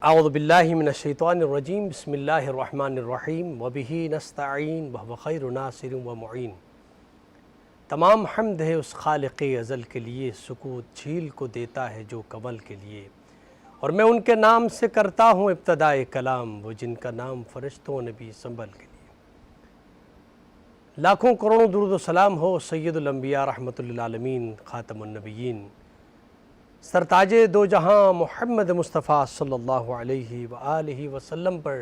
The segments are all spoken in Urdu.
اعوذ باللہ من الشیطان الرجیم بسم اللہ الرحمن الرحیم وبہ نستعین وہو خیر ناصر و معین۔ تمام حمد ہے اس خالق ازل کے لیے، سکوت جھیل کو دیتا ہے جو کنول کے لیے، اور میں ان کے نام سے کرتا ہوں ابتدائے کلام، وہ جن کا نام فرشتوں نبی سنبھل کے لیے۔ لاکھوں کروڑوں درود و سلام ہو سید الانبیاء رحمت للعالمین خاتم النبیین، سرتاج دو جہاں محمد مصطفیٰ صلی اللہ علیہ وآلہ وسلم پر،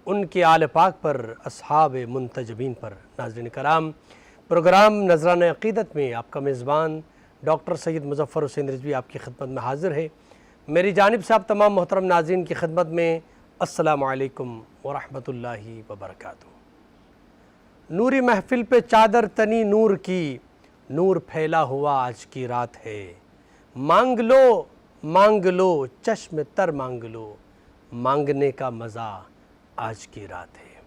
ان کے آل پاک پر، اصحاب منتجبین پر۔ ناظرین کرام، پروگرام نذرانہ عقیدت میں آپ کا میزبان ڈاکٹر سید مظفر حسین رضوی آپ کی خدمت میں حاضر ہے۔ میری جانب سے آپ تمام محترم ناظرین کی خدمت میں السلام علیکم ورحمۃ اللہ وبرکاتہ۔ نوری محفل پہ چادر تنی نور کی، نور پھیلا ہوا آج کی رات ہے، مانگ لو چشم تر مانگ لو، مانگنے کا مزہ آج کی رات ہے۔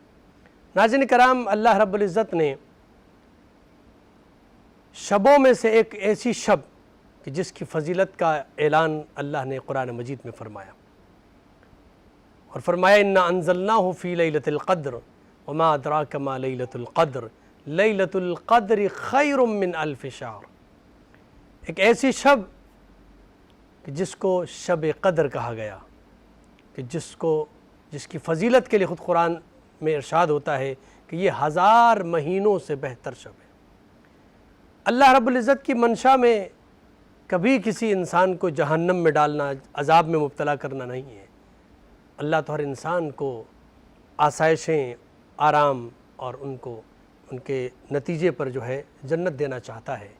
ناظرین کرام، اللہ رب العزت نے شبوں میں سے ایک ایسی شب کہ جس کی فضیلت کا اعلان اللہ نے قرآن مجید میں فرمایا، اور فرمایا اِنَّا أَنزَلْنَاهُ فِي لَيْلَةِ الْقَدْرِ وَمَا أَدْرَاكَ مَا لَيْلَةُ الْقَدْرِ لَيْلَةُ الْقَدْرِ خَيْرٌ مِّنْ أَلْفِ شَهْرٍ۔ ایک ایسی شب کہ جس کو شب قدر کہا گیا، کہ جس کی فضیلت کے لیے خود قرآن میں ارشاد ہوتا ہے کہ یہ 1000 مہینوں سے بہتر شب ہے۔ اللہ رب العزت کی منشا میں کبھی کسی انسان کو جہنم میں ڈالنا، عذاب میں مبتلا کرنا نہیں ہے۔ اللہ تو ہر انسان کو آسائشیں، آرام اور ان کے نتیجے پر جو ہے جنت دینا چاہتا ہے،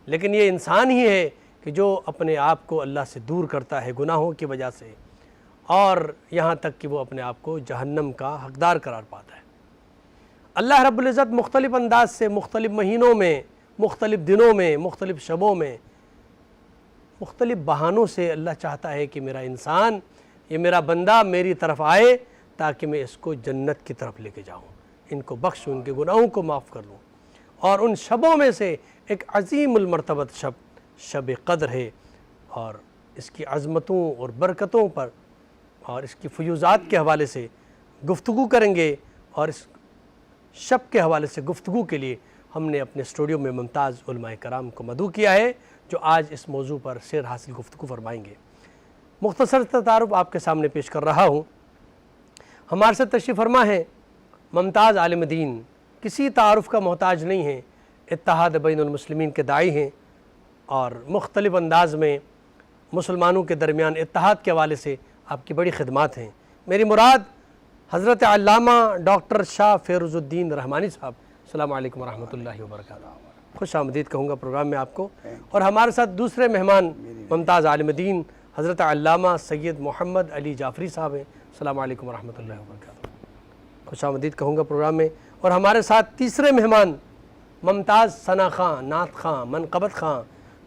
لیکن یہ انسان ہی ہے کہ جو اپنے آپ کو اللہ سے دور کرتا ہے گناہوں کی وجہ سے، اور یہاں تک کہ وہ اپنے آپ کو جہنم کا حقدار قرار پاتا ہے۔ اللہ رب العزت مختلف انداز سے، مختلف مہینوں میں، مختلف دنوں میں، مختلف شبوں میں، مختلف بہانوں سے اللہ چاہتا ہے کہ میرا انسان، یہ میرا بندہ میری طرف آئے تاکہ میں اس کو جنت کی طرف لے کے جاؤں، ان کو بخشوں، ان کے گناہوں کو معاف کر لوں۔ اور ان شبوں میں سے ایک عظیم المرتبت شب قدر ہے، اور اس کی عظمتوں اور برکتوں پر اور اس کی فیوزات کے حوالے سے گفتگو کریں گے، اور اس شب کے حوالے سے گفتگو کے لیے ہم نے اپنے اسٹوڈیو میں ممتاز علماء کرام کو مدعو کیا ہے، جو آج اس موضوع پر سیر حاصل گفتگو فرمائیں گے۔ مختصر تعارف آپ کے سامنے پیش کر رہا ہوں۔ ہمارے ساتھ تشریف فرما ہے ممتاز عالم دین، کسی تعارف کا محتاج نہیں ہیں، اتحاد بین المسلمین کے داعی ہیں، اور مختلف انداز میں مسلمانوں کے درمیان اتحاد کے حوالے سے آپ کی بڑی خدمات ہیں۔ میری مراد حضرت علامہ ڈاکٹر شاہ فیروز الدین رحمانی صاحب، السلام علیکم ورحمۃ اللہ وبرکاتہ۔ خوش آمدید کہوں گا پروگرام میں آپ کو۔ اور ہمارے ساتھ دوسرے مہمان ممتاز عالم دین حضرت علامہ سید محمد علی جعفری صاحب ہیں، السلام علیکم ورحمۃ اللہ وبرکاتہ۔ خوش آمدید کہوں گا پروگرام میں۔ اور ہمارے ساتھ تیسرے مہمان ممتاز ثنا خاں، نعت خاں، منقبت خاں،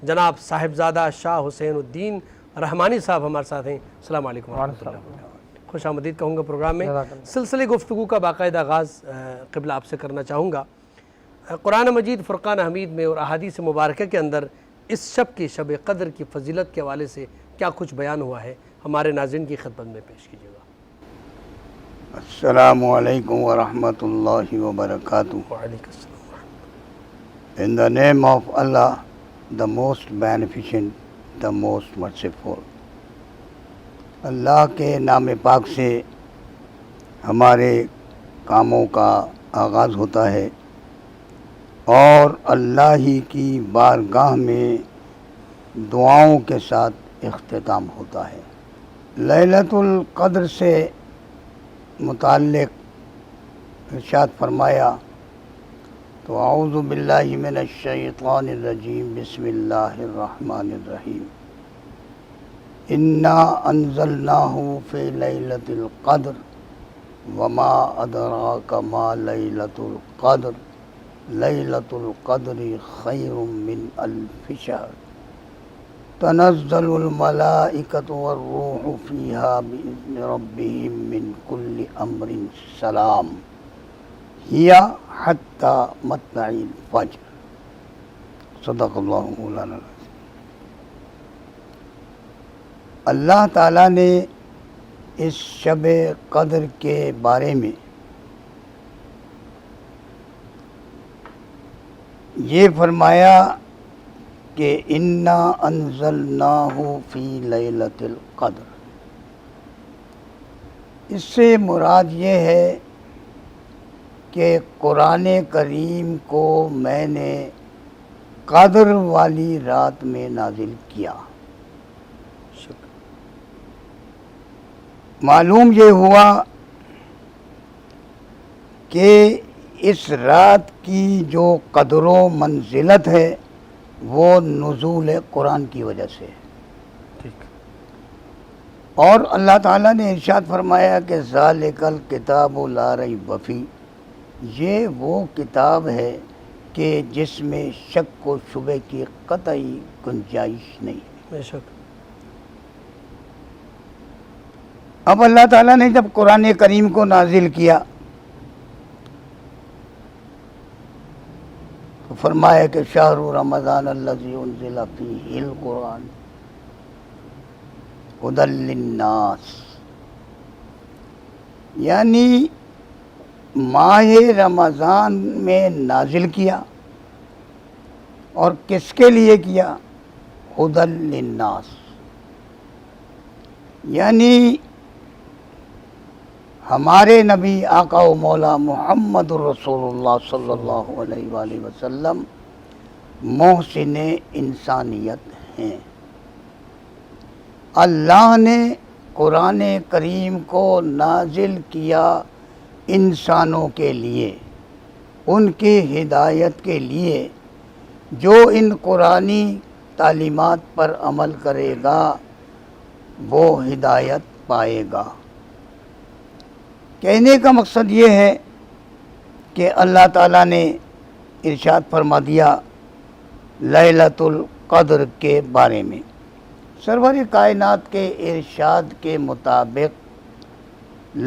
جناب صاحبزادہ شاہ حسین الدین رحمانی صاحب ہمارے ساتھ ہیں، السلام علیکم ورحمۃ اللہ وبرکاتہ۔ خوش آمدید کہوں گا پروگرام میں۔ سلسلے گفتگو کا باقاعدہ آغاز قبلہ آپ سے کرنا چاہوں گا۔ قرآن مجید فرقان حمید میں اور احادیث مبارکہ کے اندر اس شب کی، شب قدر کی فضیلت کے حوالے سے کیا کچھ بیان ہوا ہے، ہمارے ناظرین کی خدمت میں پیش کیجیے گا۔ السلام علیکم ورحمۃ اللہ وبرکاتہ۔ وعلیکم السلام۔ In the name of Allah, the most beneficent, the most merciful۔ اللہ کے نام پاک سے ہمارے کاموں کا آغاز ہوتا ہے، اور اللہ ہی کی بارگاہ میں دعاؤں کے ساتھ اختتام ہوتا ہے۔ لیلۃ القدر سے متعلق ارشاد فرمایا تو اعوذ باللہ من الشیطان الرجیم، بسم اللہ الرحمن الرحیم، انا انزلناہ فی لیلۃ القدر وما ادراک ما لیلۃ القدر لیلۃ القدر خیر من الف شہر تنزل الملائکۃ والروح فیہا بإذن ربہم من کل امر سلام ہی حتی مطلع الفجر۔ صدق اللہ مولانا العظیم۔ اللہ تعالیٰ نے اس شب قدر کے بارے میں یہ فرمایا کہ انا انزلناہ فی لیلۃ القدر۔ اس سے مراد یہ ہے کہ قرآن کریم کو میں نے قدر والی رات میں نازل کیا۔ معلوم یہ ہوا کہ اس رات کی جو قدر و منزلت ہے وہ نزول قرآن کی وجہ سے ہے۔ اور اللہ تعالیٰ نے ارشاد فرمایا کہ ذالک الکتاب لا ریب فیہ، یہ وہ کتاب ہے کہ جس میں شک و شبہ کی قطعی گنجائش نہیں ہے۔ بے شک۔ اب اللہ تعالیٰ نے جب قرآن کریم کو نازل کیا تو فرمایا کہ شہر رمضان الذی انزل فیہ القرآن ھدی للناس، یعنی ماہ رمضان میں نازل کیا، اور کس کے لیے کیا؟ ھدی للناس، یعنی ہمارے نبی آقا و مولا محمد رسول اللہ صلی اللہ علیہ وآلہ وسلم محسن انسانیت ہیں۔ اللہ نے قرآن کریم کو نازل کیا انسانوں کے لیے، ان کی ہدایت کے لیے۔ جو ان قرآنی تعلیمات پر عمل کرے گا وہ ہدایت پائے گا۔ کہنے کا مقصد یہ ہے کہ اللہ تعالیٰ نے ارشاد فرما دیا لیلۃ القدر کے بارے میں۔ سرور کائنات کے ارشاد کے مطابق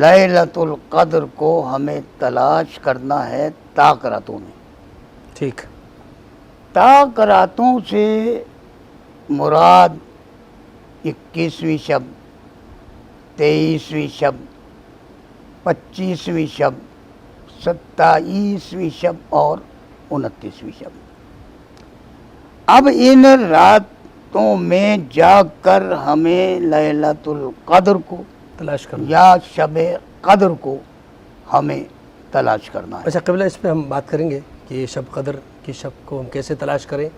لیلۃ القدر کو ہمیں تلاش کرنا ہے تاک راتوں میں۔ ٹھیک۔ تاک راتوں سے مراد 21ویں شب، 23ویں شب، 25ویں شب، 27ویں شب اور 29ویں شب۔ اب ان راتوں میں جاگ کر ہمیں لیلۃ القدر کو تلاش کرنا یا شب قدر کو ہمیں تلاش کرنا ہے۔ اچھا قبلہ، اس پہ ہم بات کریں گے کہ یہ شب قدر کی شب کو ہم کیسے تلاش کریں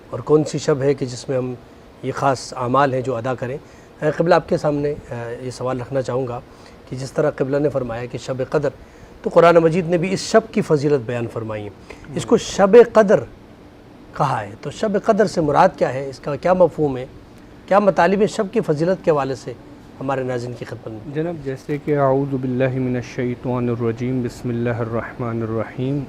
اور کون سی شب ہے کہ جس میں ہم یہ خاص اعمال ہیں جو ادا کریں۔ قبلہ آپ کے سامنے یہ سوال رکھنا چاہوں گا کہ جس طرح قبلہ نے فرمایا کہ شب قدر، تو قرآن مجید نے بھی اس شب کی فضیلت بیان فرمائی ہے، اس کو شب قدر کہا ہے۔ تو شب قدر سے مراد کیا ہے، اس کا کیا مفہوم ہے، کیا مطالب شب کی فضیلت کے حوالے سے ہمارے ناظرین کی خدمت میں؟ جناب جیسے کہ اعوذ باللہ من الشیطان الرجیم، بسم اللہ الرحمن الرحیم،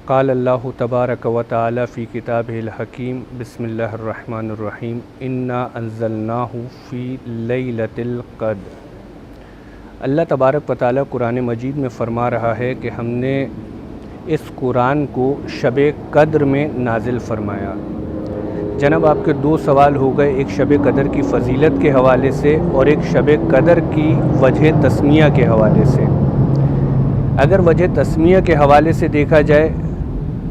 قال اللہ تبارک و تعالی فی کتابہ الحکیم، بسم اللہ الرحمن الرحیم، انا انزلناہ فی لیلۃ القدر۔ اللہ تبارک و تعالی قرآن مجید میں فرما رہا ہے کہ ہم نے اس قرآن کو شب قدر میں نازل فرمایا۔ جناب آپ کے دو سوال ہو گئے، ایک شب قدر کی فضیلت کے حوالے سے اور ایک شب قدر کی وجہ تسمیہ کے حوالے سے۔ اگر وجہ تسمیہ کے حوالے سے دیکھا جائے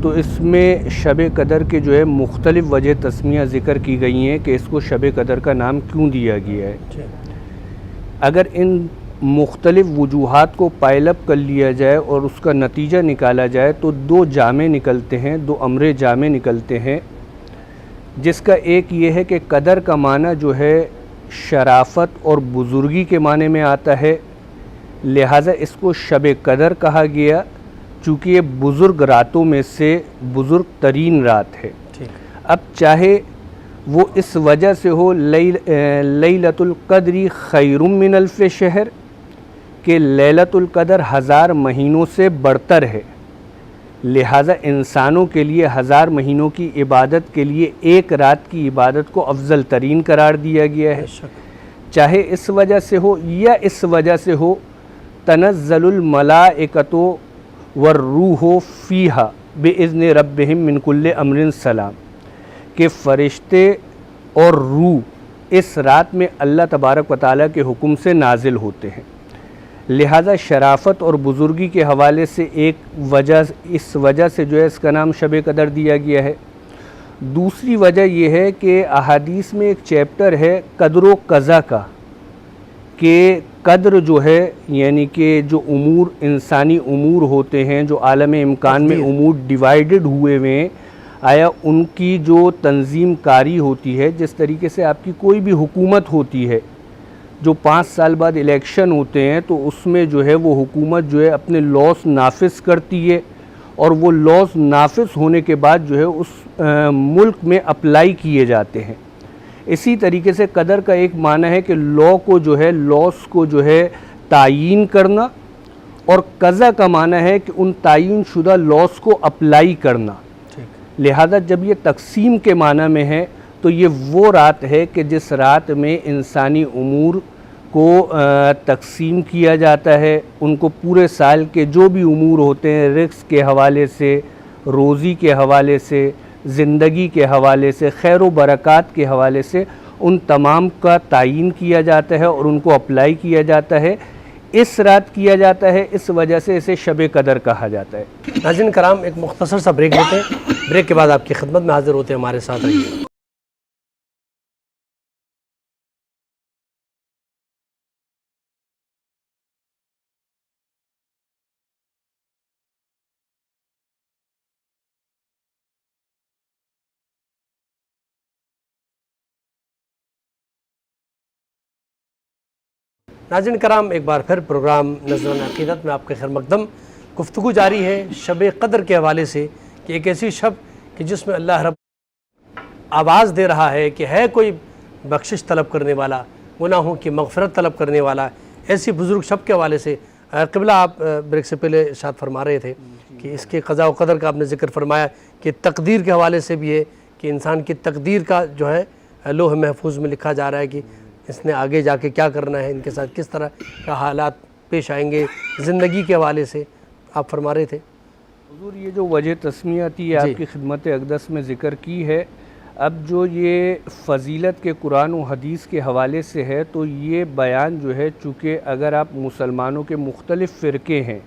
تو اس میں شب قدر کے جو ہے مختلف وجہ تسمیہ ذکر کی گئی ہیں کہ اس کو شب قدر کا نام کیوں دیا گیا ہے۔ اگر ان مختلف وجوہات کو پائل اپ کر لیا جائے اور اس کا نتیجہ نکالا جائے تو دو جامع نکلتے ہیں، دو امر جامع نکلتے ہیں، جس کا ایک یہ ہے کہ قدر کا معنی جو ہے شرافت اور بزرگی کے معنی میں آتا ہے، لہٰذا اس کو شب قدر کہا گیا چونکہ یہ بزرگ راتوں میں سے بزرگ ترین رات ہے۔ اب چاہے وہ اس وجہ سے ہو لیلۃ القدر خیر من الف شہر، کہ لیلۃ القدر 1000 مہینوں سے بڑھتر ہے، لہٰذا انسانوں کے لیے 1000 مہینوں کی عبادت کے لیے ایک رات کی عبادت کو افضل ترین قرار دیا گیا ہے۔ چاہے اس وجہ سے ہو یا اس وجہ سے ہو تنزل الملائکۃ والروح فیہا باذن ربہم من کل امر سلام، کہ فرشتے اور روح اس رات میں اللہ تبارک و تعالیٰ کے حکم سے نازل ہوتے ہیں، لہٰذا شرافت اور بزرگی کے حوالے سے ایک وجہ، اس وجہ سے جو ہے اس کا نام شب قدر دیا گیا ہے۔ دوسری وجہ یہ ہے کہ احادیث میں ایک چیپٹر ہے قدر و قضا کا، کہ قدر جو ہے یعنی کہ جو امور انسانی امور ہوتے ہیں، جو عالم امکان میں امور ڈیوائیڈڈ ہوئے ہوئے، آیا ان کی جو تنظیم کاری ہوتی ہے، جس طریقے سے آپ کی کوئی بھی حکومت ہوتی ہے، جو 5 سال بعد الیکشن ہوتے ہیں تو اس میں جو ہے وہ حکومت جو ہے اپنے لاس نافذ کرتی ہے، اور وہ لاس نافذ ہونے کے بعد جو ہے اس ملک میں اپلائی کیے جاتے ہیں۔ اسی طریقے سے قدر کا ایک معنی ہے کہ لاء کو جو ہے لاس کو جو ہے تعیین کرنا، اور قضا کا معنی ہے کہ ان تعین شدہ لاس کو اپلائی کرنا۔ لہذا جب یہ تقسیم کے معنی میں ہے تو یہ وہ رات ہے کہ جس رات میں انسانی امور کو تقسیم کیا جاتا ہے، ان کو پورے سال کے جو بھی امور ہوتے ہیں، رزق کے حوالے سے، روزی کے حوالے سے، زندگی کے حوالے سے، خیر و برکات کے حوالے سے، ان تمام کا تعین کیا جاتا ہے اور ان کو اپلائی کیا جاتا ہے۔ اس رات کیا جاتا ہے، اس وجہ سے اسے شب قدر کہا جاتا ہے۔ ناظرین کرام، ایک مختصر سا بریک لیتے ہیں، بریک کے بعد آپ کی خدمت میں حاضر ہوتے ہیں، ہمارے ساتھ رہیے۔ ناظرین کرام، ایک بار پھر پروگرام نظرانہ عقیدت میں آپ کے خیر مقدم۔ گفتگو جاری ہے شب قدر کے حوالے سے، کہ ایک ایسی شب کہ جس میں اللہ رب آواز دے رہا ہے کہ ہے کوئی بخشش طلب کرنے والا، گناہوں کی مغفرت طلب کرنے والا، ایسی بزرگ شب کے حوالے سے۔ قبلہ آپ بریک سے پہلے ارشاد فرما رہے تھے کہ اس کے قضاء و قدر کا آپ نے ذکر فرمایا، کہ تقدیر کے حوالے سے بھی ہے کہ انسان کی تقدیر کا جو ہے لوح محفوظ میں لکھا جا رہا ہے کہ اس نے آگے جا کے کیا کرنا ہے، ان کے ساتھ کس طرح کا حالات پیش آئیں گے۔ زندگی کے حوالے سے آپ فرما رہے تھے۔ حضور، یہ جو وجہ تسمیہ تھی آپ کی خدمت اقدس میں ذکر کی ہے، اب جو یہ فضیلت کے قرآن و حدیث کے حوالے سے ہے، تو یہ بیان جو ہے، چونکہ اگر آپ مسلمانوں کے مختلف فرقے ہیں،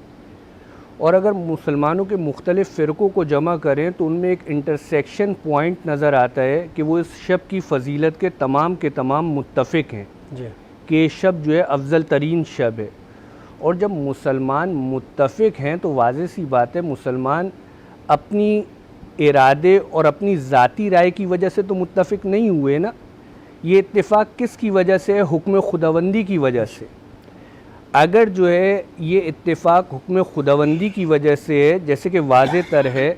اور اگر مسلمانوں کے مختلف فرقوں کو جمع کریں تو ان میں ایک انٹرسیکشن پوائنٹ نظر آتا ہے کہ وہ اس شب کی فضیلت کے تمام متفق ہیں کہ یہ شب جو ہے افضل ترین شب ہے۔ اور جب مسلمان متفق ہیں تو واضح سی بات ہے، مسلمان اپنی ارادے اور اپنی ذاتی رائے کی وجہ سے تو متفق نہیں ہوئے نا۔ یہ اتفاق کس کی وجہ سے ہے؟ حکم خداوندی کی وجہ سے۔ اگر جو ہے یہ اتفاق حکم خداوندی کی وجہ سے ہے، جیسے کہ واضح تر ہے،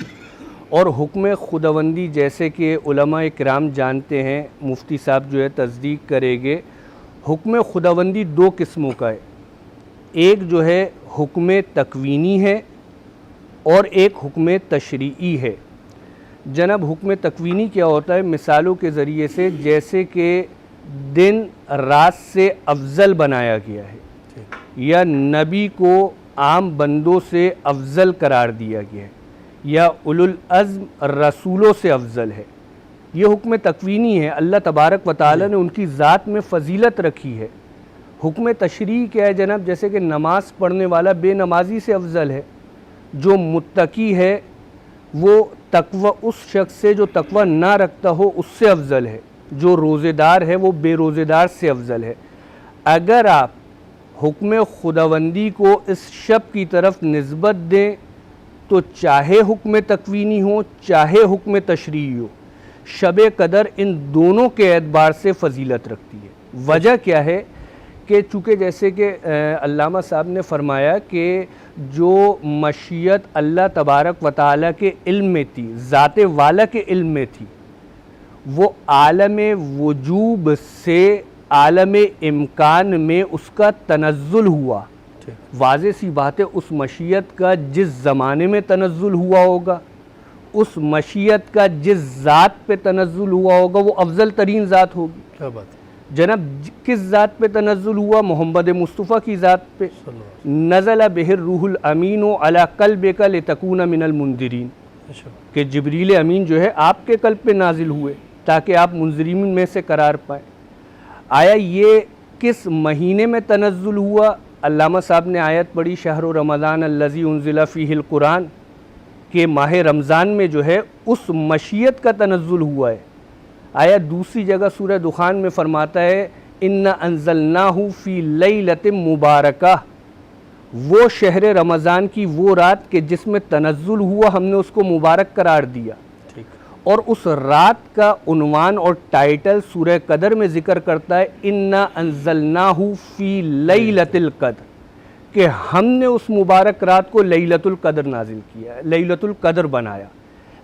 اور حکم خداوندی جیسے کہ علماء کرام جانتے ہیں، مفتی صاحب جو ہے تصدیق کرے گے، حکم خداوندی 2 قسموں کا ہے۔ ایک جو ہے حکم تکوینی ہے اور ایک حکم تشریعی ہے۔ جناب حکم تکوینی کیا ہوتا ہے؟ مثالوں کے ذریعے سے، جیسے کہ دن رات سے افضل بنایا گیا ہے، یا نبی کو عام بندوں سے افضل قرار دیا گیا ہے، یا اولو العزم رسولوں سے افضل ہے۔ یہ حکم تکوینی ہے، اللہ تبارک و تعالی نے ان کی ذات میں فضیلت رکھی ہے۔ حکم تشریعی کیا ہے جناب؟ جیسے کہ نماز پڑھنے والا بے نمازی سے افضل ہے، جو متقی ہے وہ تقوی اس شخص سے جو تقوی نہ رکھتا ہو اس سے افضل ہے، جو روزے دار ہے وہ بے روزے دار سے افضل ہے۔ اگر آپ حکم خداوندی کو اس شب کی طرف نسبت دیں تو چاہے حکم تکوینی ہو چاہے حکم تشریعی ہو، شب قدر ان دونوں کے اعتبار سے فضیلت رکھتی ہے۔ وجہ کیا ہے کہ چونکہ جیسے کہ علامہ صاحب نے فرمایا کہ جو مشیت اللہ تبارک و تعالیٰ کے علم میں تھی، ذات والا کے علم میں تھی، وہ عالم وجوب سے عالم امکان میں اس کا تنزل ہوا۔ واضح سی بات ہے، اس مشیت کا جس زمانے میں تنزل ہوا ہوگا، اس مشیت کا جس ذات پہ تنزل ہوا ہوگا، وہ افضل ترین ذات ہوگی۔ کیا بات ہے جناب کس ذات پہ تنزل ہوا؟ محمد مصطفیٰ کی ذات پہ۔ نزل بہ الروح الامین علی قلبک لتکون من المنذرین، کہ جبریل امین جو ہے آپ کے قلب پہ نازل ہوئے تاکہ آپ منذرین میں سے قرار پائیں۔ آیا یہ کس مہینے میں تنزل ہوا؟ علامہ صاحب نے آیت پڑھی شہر رمضان الذی انزل فیہ القرآن، کہ ماہ رمضان میں جو ہے اس مشیت کا تنزل ہوا ہے۔ آیا دوسری جگہ سورہ دخان میں فرماتا ہے اِنَّا أَنزَلْنَاهُ فِي لَيْلَةٍ مُبَارَكَةٍ، وہ شہر رمضان کی وہ رات کہ جس میں تنزل ہوا، ہم نے اس کو مبارک قرار دیا۔ اور اس رات کا عنوان اور ٹائٹل سورہ قدر میں ذکر کرتا ہے اِنَّا أَنزَلْنَاهُ فِي لَيْلَةِ الْقَدْرِ، کہ ہم نے اس مبارک رات کو لیلۃ القدر نازل کیا ہے، لیلۃ القدر بنایا،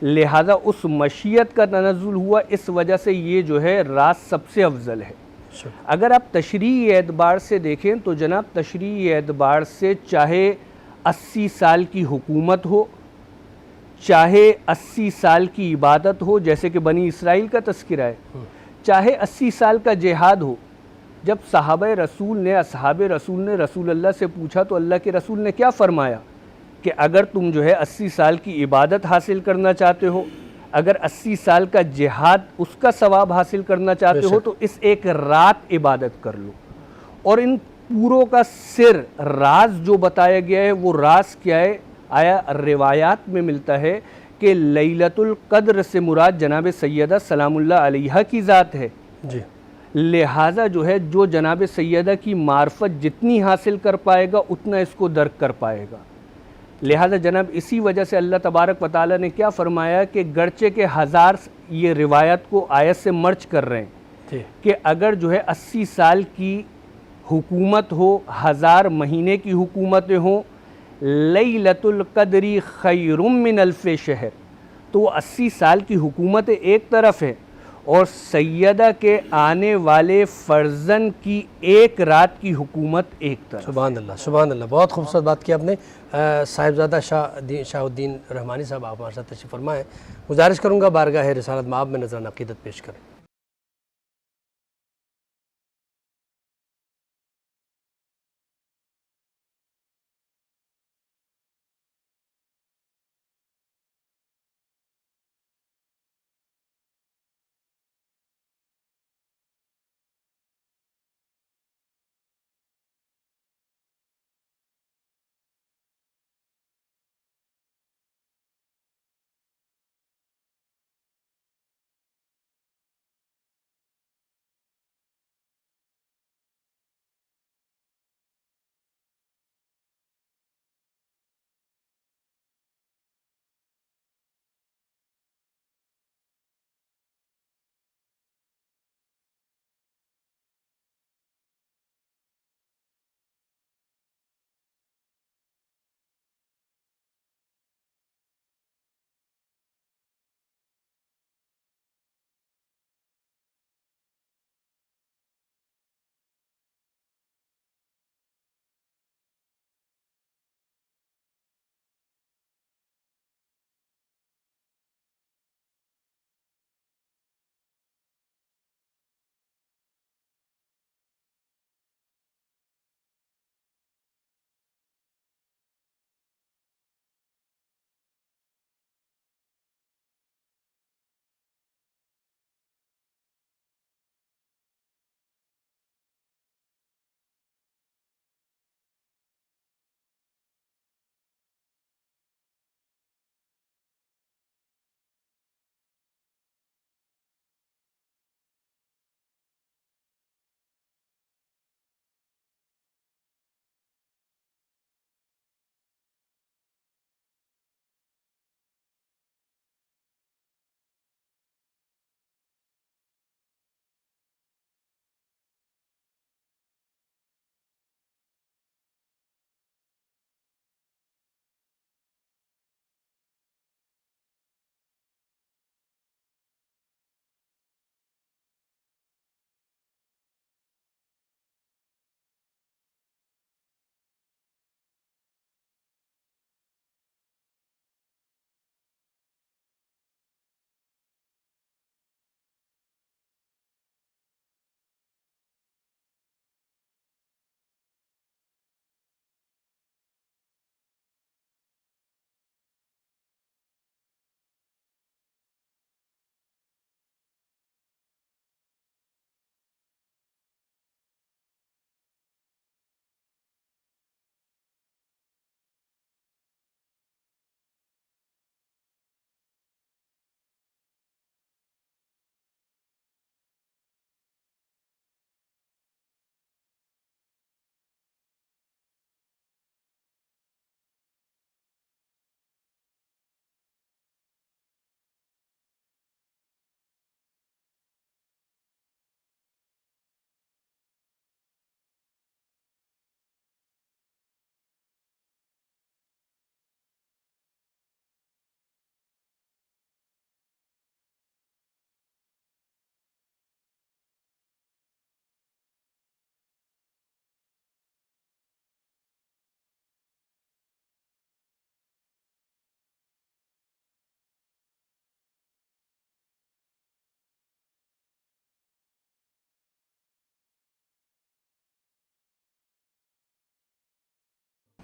لہذا اس مشیت کا تنزل ہوا، اس وجہ سے یہ جو ہے رات سب سے افضل ہے۔ اگر آپ تشریعی اعتبار سے دیکھیں تو جناب تشریعی اعتبار سے چاہے 80 سال کی حکومت ہو، چاہے 80 سال کی عبادت ہو جیسے کہ بنی اسرائیل کا تذکرہ ہے، چاہے 80 سال کا جہاد ہو، جب صحابہ رسول نے اصحاب رسول نے رسول اللہ سے پوچھا تو اللہ کے رسول نے کیا فرمایا کہ اگر تم جو ہے 80 سال کی عبادت حاصل کرنا چاہتے ہو، اگر 80 سال کا جہاد اس کا ثواب حاصل کرنا چاہتے ہو تو اس ایک رات عبادت کر لو۔ اور ان پوروں کا سر راز جو بتایا گیا ہے وہ راز کیا ہے؟ آیا روایات میں ملتا ہے کہ لیلۃ القدر سے مراد جناب سیدہ سلام اللہ علیہا کی ذات ہے، لہٰذا جو ہے جو جناب سیدہ کی معرفت جتنی حاصل کر پائے گا اتنا اس کو درک کر پائے گا۔ لہٰذا جناب اسی وجہ سے اللہ تبارک و تعالیٰ نے کیا فرمایا کہ گرچہ کہ ہزار یہ روایت کو آیت سے مرچ کر رہے ہیں کہ اگر جو ہے 80 سال کی حکومت ہو، 1000 مہینے کی حکومتیں ہوں، لیلۃ القدر خیر من الف شہر، تو وہ 80 سال کی حکومت ایک طرف ہے اور سیدہ کے آنے والے فرزند کی ایک رات کی حکومت ایک طرف۔ سبحان اللہ، سبحان اللہ، بہت خوبصورت بات کی آپ نے۔ صاحبزادہ شاہ الدین رحمانی صاحب آپ ہمارے ساتھ تشریف فرمائیں۔ گزارش کروں گا بارگاہ رسالت مآب میں نذرانہ عقیدت پیش کریں۔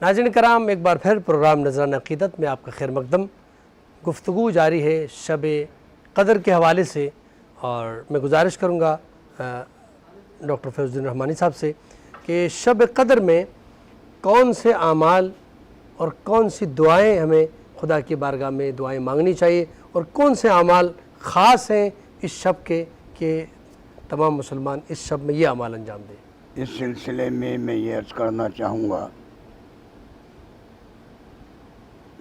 ناظرین کرام، ایک بار پھر پروگرام نذرانہ عقیدت میں آپ کا خیر مقدم۔ گفتگو جاری ہے شب قدر کے حوالے سے، اور میں گزارش کروں گا ڈاکٹر فیض الدین رحمانی صاحب سے کہ شب قدر میں کون سے اعمال اور کون سی دعائیں ہمیں خدا کی بارگاہ میں دعائیں مانگنی چاہیے، اور کون سے اعمال خاص ہیں اس شب کے کہ تمام مسلمان اس شب میں یہ اعمال انجام دیں۔ اس سلسلے میں یہ عرض کرنا چاہوں گا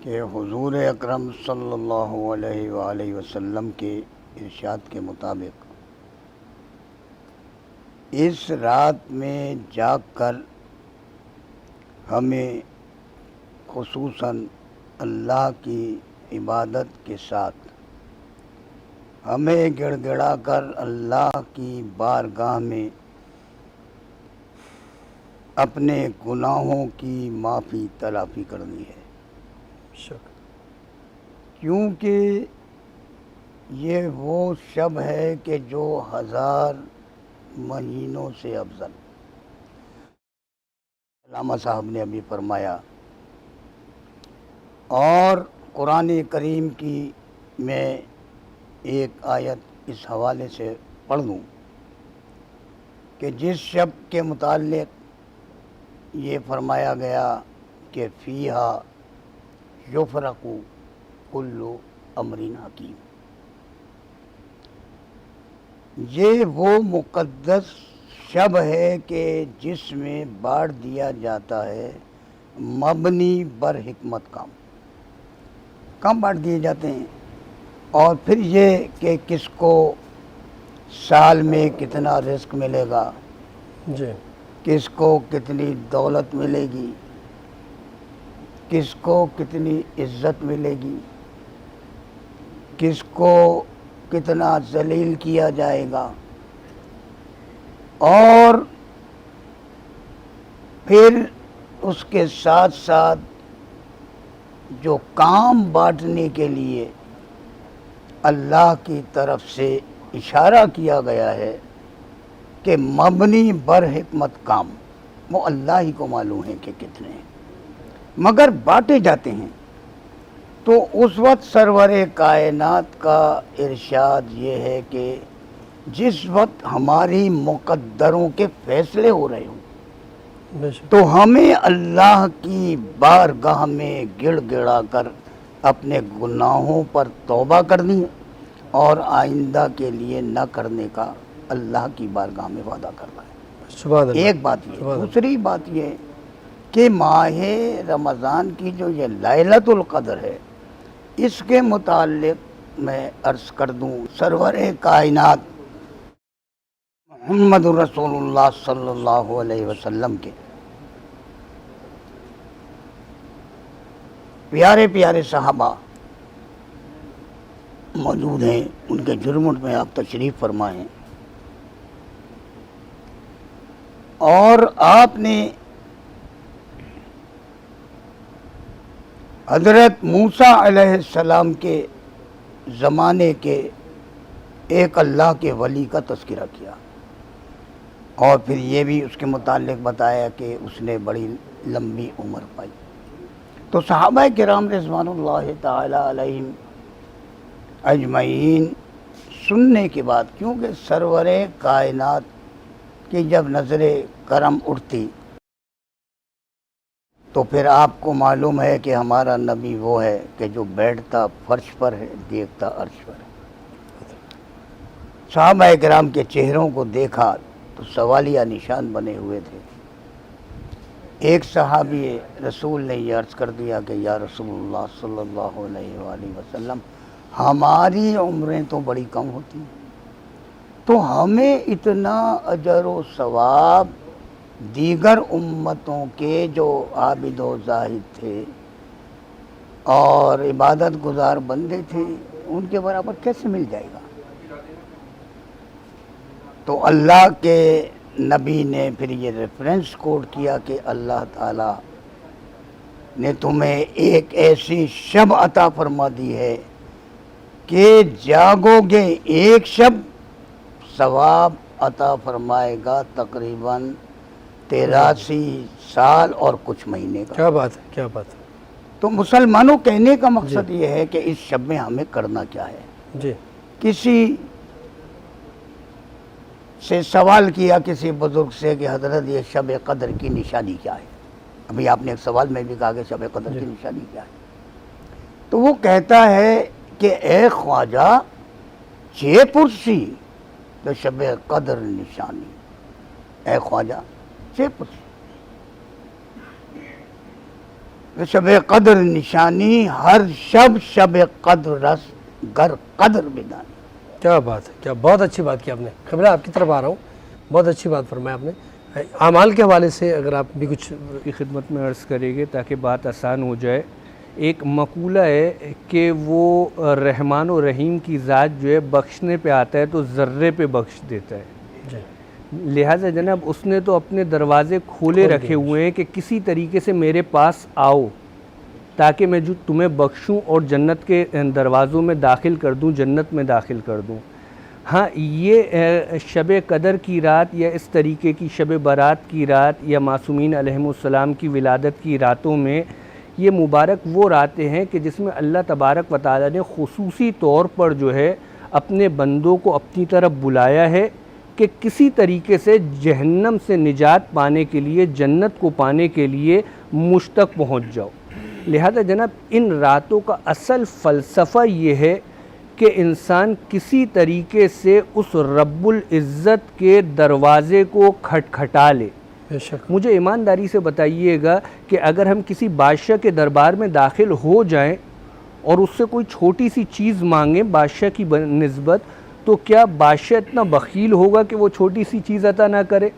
کہ حضور اکرم صلی اللہ علیہ وآلہ وسلم کے ارشاد کے مطابق اس رات میں جاگ کر ہمیں خصوصاً اللہ کی عبادت کے ساتھ ہمیں گڑ گڑا کر اللہ کی بارگاہ میں اپنے گناہوں کی معافی تلافی کرنی ہے، کیونکہ یہ وہ شب ہے کہ جو 1000 مہینوں سے افضل۔ علامہ صاحب نے ابھی فرمایا، اور قرآن کریم کی میں ایک آیت اس حوالے سے پڑھ دوں کہ جس شب کے متعلق یہ فرمایا گیا کہ فیہا یفرق کل امر حکیم، یہ وہ مقدس شب ہے کہ جس میں بانٹ دیا جاتا ہے مبنی بر حکمت کام بانٹ دیے جاتے ہیں، اور پھر یہ کہ کس کو سال میں کتنا رزق ملے گا، جی، کس کو کتنی دولت ملے گی، کس کو کتنی عزت ملے گی، کس کو کتنا ذلیل کیا جائے گا، اور پھر اس کے ساتھ ساتھ جو کام بانٹنے کے لیے اللہ کی طرف سے اشارہ کیا گیا ہے کہ مبنی بر حکمت کام، وہ اللہ ہی کو معلوم ہے کہ کتنے ہیں، مگر بانٹے جاتے ہیں۔ تو اس وقت سرور کائنات کا ارشاد یہ ہے کہ جس وقت ہماری مقدروں کے فیصلے ہو رہے ہوں تو ہمیں اللہ کی بارگاہ میں گڑ گڑا کر اپنے گناہوں پر توبہ کرنی ہے، اور آئندہ کے لیے نہ کرنے کا اللہ کی بارگاہ میں وعدہ کرنا ہے۔ سبحان اللہ۔ ایک بات یہ، دوسری بات یہ کہ ماہ رمضان کی جو یہ لیلۃ القدر ہے، اس کے متعلق میں عرض کر دوں، سرور کائنات محمد رسول اللہ صلی اللہ علیہ وسلم کے پیارے پیارے صحابہ موجود ہیں، ان کے جرمٹ میں آپ تشریف فرمائیں، اور آپ نے حضرت موسیٰ علیہ السلام کے زمانے کے ایک اللہ کے ولی کا تذکرہ کیا، اور پھر یہ بھی اس کے متعلق بتایا کہ اس نے بڑی لمبی عمر پائی۔ تو صحابہ کرام رضوان اللہ تعالی علیہم اجمعین سننے کے بعد، کیونکہ سرور کائنات کی جب نظر کرم اٹھتی تو پھر آپ کو معلوم ہے کہ ہمارا نبی وہ ہے کہ جو بیٹھتا فرش پر ہے، دیکھتا عرش پر ہے۔ صحابہ کرام کے چہروں کو دیکھا تو سوالیہ نشان بنے ہوئے تھے۔ ایک صحابی رسول نے یہ عرض کر دیا کہ یا رسول اللہ صلی اللہ علیہ وآلہ وسلم، ہماری عمریں تو بڑی کم ہوتی ہیں، تو ہمیں اتنا اجر و ثواب دیگر امتوں کے جو عابد و زاہد تھے اور عبادت گزار بندے تھے، ان کے برابر کیسے مل جائے گا؟ تو اللہ کے نبی نے پھر یہ ریفرنس کوٹ کیا کہ اللہ تعالیٰ نے تمہیں ایک ایسی شب عطا فرما دی ہے کہ جاگو گے ایک شب ثواب عطا فرمائے گا تقریباً 83 سال اور کچھ مہینے کا. کیا بات ہے، کیا بات ہے. تو مسلمانوں کہنے کا مقصد یہ ہے کہ اس شب میں ہمیں کرنا کیا ہے. جی کسی سے سوال کیا کسی بزرگ سے کہ حضرت یہ شب قدر کی نشانی کیا ہے. ابھی آپ نے ایک سوال میں بھی کہا کہ شب قدر کی نشانی کیا ہے. تو وہ کہتا ہے کہ اے خواجہ چھ پرسی تو شب قدر نشانی. اے خواجہ چھ پرسی تو شب قدر نشانی، ہر شب قدر رس گر قدر بدانی. کیا بات ہے، کیا بہت اچھی بات کی آپ نے. قبلہ آپ کی طرف آ رہا ہوں، بہت اچھی بات فرمایا آپ نے. اعمال کے حوالے سے اگر آپ بھی کچھ کی خدمت میں عرض کریں گے تاکہ بات آسان ہو جائے. ایک مقولہ ہے کہ وہ رحمان و رحیم کی ذات جو ہے بخشنے پہ آتا ہے تو ذرے پہ بخش دیتا ہے. جی لہٰذا جناب اس نے تو اپنے دروازے کھولے رکھے ہوئے ہیں کہ کسی طریقے سے میرے پاس آؤ تاکہ میں جو تمہیں بخشوں اور جنت کے دروازوں میں داخل کر دوں، جنت میں داخل کر دوں. ہاں یہ شب قدر کی رات یا اس طریقے کی شب برات کی رات یا معصومین علیہم السلام کی ولادت کی راتوں میں یہ مبارک وہ راتیں ہیں کہ جس میں اللہ تبارک و تعالی نے خصوصی طور پر جو ہے اپنے بندوں کو اپنی طرف بلایا ہے کہ کسی طریقے سے جہنم سے نجات پانے کے لیے، جنت کو پانے کے لیے مجھ تک پہنچ جاؤ. لہذا جناب ان راتوں کا اصل فلسفہ یہ ہے کہ انسان کسی طریقے سے اس رب العزت کے دروازے کو کھٹکھٹا لے. بے شک. مجھے ایمانداری سے بتائیے گا کہ اگر ہم کسی بادشاہ کے دربار میں داخل ہو جائیں اور اس سے کوئی چھوٹی سی چیز مانگیں بادشاہ کی نسبت، تو کیا بادشاہ اتنا بخیل ہوگا کہ وہ چھوٹی سی چیز عطا نہ کرے؟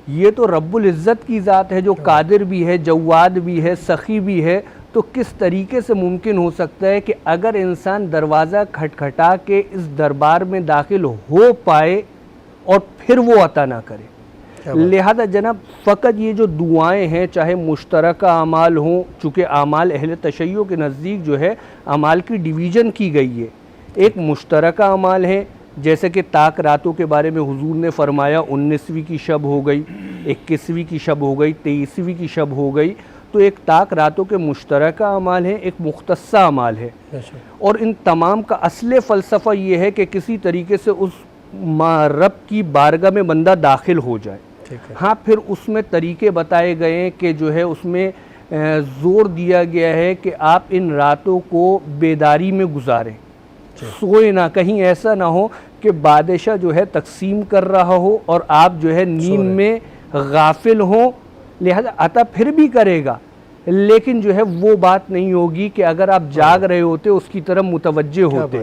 یہ تو رب العزت کی ذات ہے جو قادر بھی ہے، جواد بھی ہے، سخی بھی ہے. تو کس طریقے سے ممکن ہو سکتا ہے کہ اگر انسان دروازہ کھٹکھٹا کے اس دربار میں داخل ہو پائے اور پھر وہ عطا نہ کرے؟ لہذا جناب فقط یہ جو دعائیں ہیں چاہے مشترکہ اعمال ہوں، چونکہ اعمال اہل تشیع کے نزدیک جو ہے اعمال کی ڈویژن کی گئی ہے. ایک مشترکہ اعمال ہیں جیسے کہ طاق راتوں کے بارے میں حضور نے فرمایا 19ویں کی شب ہو گئی، 21ویں کی شب ہو گئی، 23ویں کی شب ہو گئی. تو ایک طاق راتوں کے مشترکہ اعمال ہیں، ایک مختصہ اعمال ہے. اور ان تمام کا اصل فلسفہ یہ ہے کہ کسی طریقے سے اس رب کی بارگاہ میں بندہ داخل ہو جائے. ہاں پھر اس میں طریقے بتائے گئے ہیں کہ جو ہے اس میں زور دیا گیا ہے کہ آپ ان راتوں کو بیداری میں گزاریں، سوئے نہ. کہیں ایسا نہ ہو کہ بادشاہ جو ہے تقسیم کر رہا ہو اور آپ جو ہے نیند میں غافل ہوں. لہذا عطا پھر بھی کرے گا لیکن جو ہے وہ بات نہیں ہوگی کہ اگر آپ جاگ رہے ہوتے اس کی طرف متوجہ ہوتے.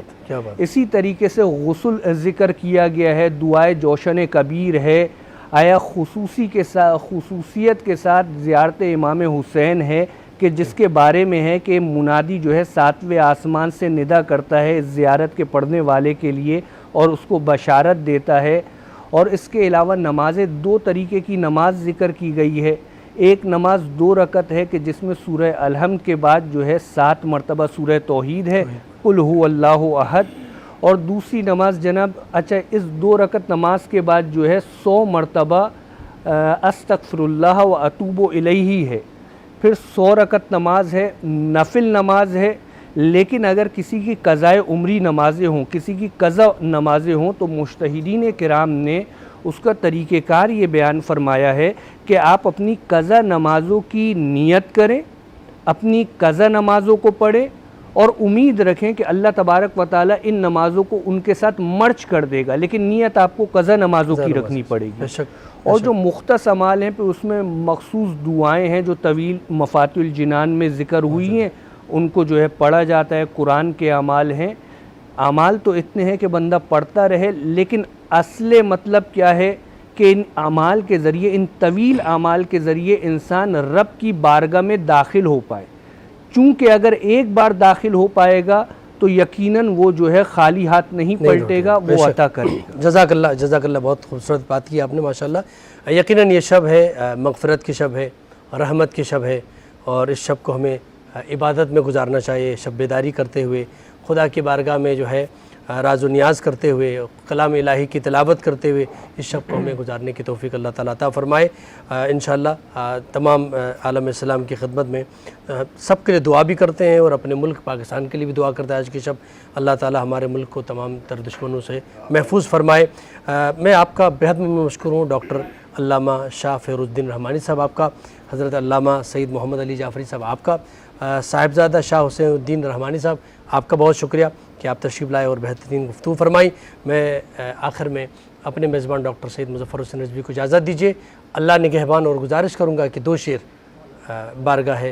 اسی طریقے سے غسل ذکر کیا گیا ہے، دعائے جوشن کبیر ہے، آیا خصوصیت کے ساتھ زیارت امام حسین ہے کہ جس کے بارے میں ہے کہ منادی جو ہے 7ویں آسمان سے ندا کرتا ہے زیارت کے پڑھنے والے کے لیے اور اس کو بشارت دیتا ہے. اور اس کے علاوہ نمازیں 2 طریقے کی نماز ذکر کی گئی ہے. ایک نماز 2 رکعت ہے کہ جس میں سورہ الحمد کے بعد جو ہے 7 مرتبہ سورہ توحید ہے، قل هو اللہ احد. اور دوسری نماز جناب اس 2 رکعت نماز کے بعد جو ہے 100 مرتبہ استغفر اللہ و اتوب الیہ ہے. پھر 100 رکعت نماز ہے، نفل نماز ہے. لیکن اگر کسی کی قضاء عمری نمازیں ہوں، کسی کی قضا نمازیں ہوں تو مجتہدین کرام نے اس کا طریقہ کار یہ بیان فرمایا ہے کہ آپ اپنی قضا نمازوں کی نیت کریں، اپنی قضا نمازوں کو پڑھیں اور امید رکھیں کہ اللہ تبارک و تعالی ان نمازوں کو ان کے ساتھ مرچ کر دے گا. لیکن نیت آپ کو قضا نمازوں کی رکھنی پڑے گی. اور جو مختص اعمال ہیں پھر اس میں مخصوص دعائیں ہیں جو طویل مفاتح الجنان میں ذکر ہوئی ہیں، ان کو جو ہے پڑھا جاتا ہے. قرآن کے اعمال ہیں. اعمال تو اتنے ہیں کہ بندہ پڑھتا رہے، لیکن اصل مطلب کیا ہے کہ ان اعمال کے ذریعے، ان طویل اعمال کے ذریعے انسان رب کی بارگاہ میں داخل ہو پائے. چونکہ اگر ایک بار داخل ہو پائے گا تو یقیناً وہ جو ہے خالی ہاتھ نہیں پلٹے گا، وہ عطا کرے گا. جزاک اللہ بہت خوبصورت بات کی آپ نے ماشاءاللہ. یقیناً یہ شب ہے مغفرت کی شب ہے، رحمت کی شب ہے، اور اس شب کو ہمیں عبادت میں گزارنا چاہیے، شب بیداری کرتے ہوئے خدا کی بارگاہ میں جو ہے راز و نیاز کرتے ہوئے، کلام الہی کی تلاوت کرتے ہوئے اس شب کو ہمیں گزارنے کی توفیق اللہ تعالیٰ عطا فرمائے۔ انشاءاللہ تمام عالم اسلام کی خدمت میں سب کے لیے دعا بھی کرتے ہیں اور اپنے ملک پاکستان کے لیے بھی دعا کرتا ہے آج کی شب اللہ تعالیٰ ہمارے ملک کو تمام تر دشمنوں سے محفوظ فرمائے۔ میں آپ کا بہت مشکور ہوں ڈاکٹر علامہ شاہ فیروز الدین رحمانی صاحب آپ کا، حضرت علامہ سید محمد علی جعفری صاحب آپ کا، صاحبزادہ شاہ حسین الدین رحمانی صاحب آپ کا بہت شکریہ کہ آپ تشریف لائے اور بہترین گفتگو فرمائی۔ میں آخر میں اپنے میزبان ڈاکٹر سید مظفر حسین رضوی کو اجازت دیجیے، اللہ نگہبان، اور گزارش کروں گا کہ 2 شعر بارگاہ